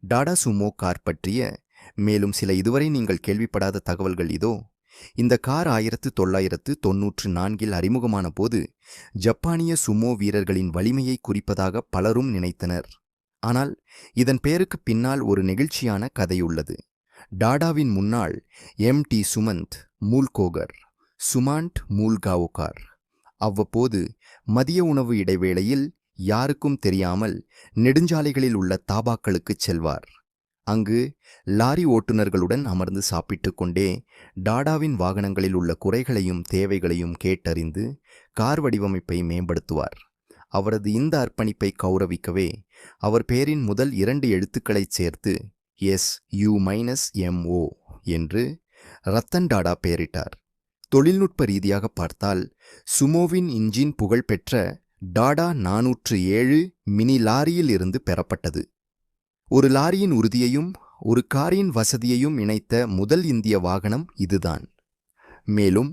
Tata Sumo car பற்றிய மேலும் சில இதுவரை நீங்கள் கேள்விப்படாத தகவல்கள் இதோ. இந்த கார் 1994இல் அறிமுகமான போது ஜப்பானிய சுமோ வீரர்களின் வலிமையை குறிப்பதாக பலரும் நினைத்தனர். ஆனால் இதன் பெயருக்கு பின்னால் ஒரு நெகிழ்ச்சியான கதையுள்ளது. டாடாவின் முன்னாள் டி சுமந்த் மூல்கோகர் சுமாண்ட் மூல்காவோகார் அவ்வப்போது மதிய உணவு இடைவேளையில் யாருக்கும் தெரியாமல் நெடுஞ்சாலைகளில் உள்ள தாபாக்களுக்குச் செல்வார். அங்கு லாரி ஓட்டுநர்களுடன் அமர்ந்து சாப்பிட்டு கொண்டே டாடாவின் வாகனங்களில் உள்ள குறைகளையும் தேவைகளையும் கேட்டறிந்து கார் வடிவமைப்பை மேம்படுத்துவார். அவரது இந்த அர்ப்பணிப்பை கௌரவிக்கவே அவர் பெயரின் முதல் 2 எழுத்துக்களைச் சேர்த்து SU-MO என்று ரத்தன் டாடா பெயரிட்டார். தொழில்நுட்ப ரீதியாக பார்த்தால் சுமோவின் இன்ஜின் புகழ்பெற்ற டாடா 407 மினி லாரியில் இருந்து பெறப்பட்டது. ஒரு லாரியின் உறுதியையும் ஒரு காரின் வசதியையும் இணைத்த முதல் இந்திய வாகனம் இதுதான். மேலும்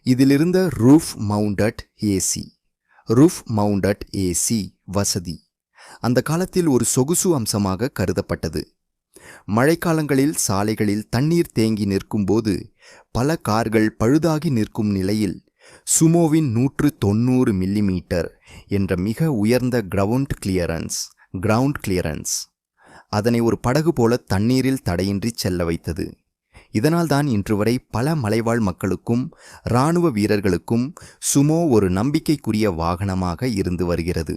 இதிலிருந்த ரூஃப் மவுண்டட் ஏசி வசதி அந்த காலத்தில் ஒரு சொகுசு அம்சமாக கருதப்பட்டது. மழைக்காலங்களில் சாலைகளில் தண்ணீர் தேங்கி நிற்கும்போது பல கார்கள் பழுதாகி நிற்கும் நிலையில் சுமோவின் 190 மில்லிமீட்டர் என்ற மிக உயர்ந்த கிரவுண்ட் கிளியரன்ஸ் அதனை ஒரு படகு போல தண்ணீரில் தடையின்றி செல்ல வைத்தது. இதனால்தான் இன்று வரை பல மலைவாழ் மக்களுக்கும் இராணுவ வீரர்களுக்கும் சுமோ ஒரு நம்பிக்கைக்குரிய வாகனமாக இருந்து வருகிறது.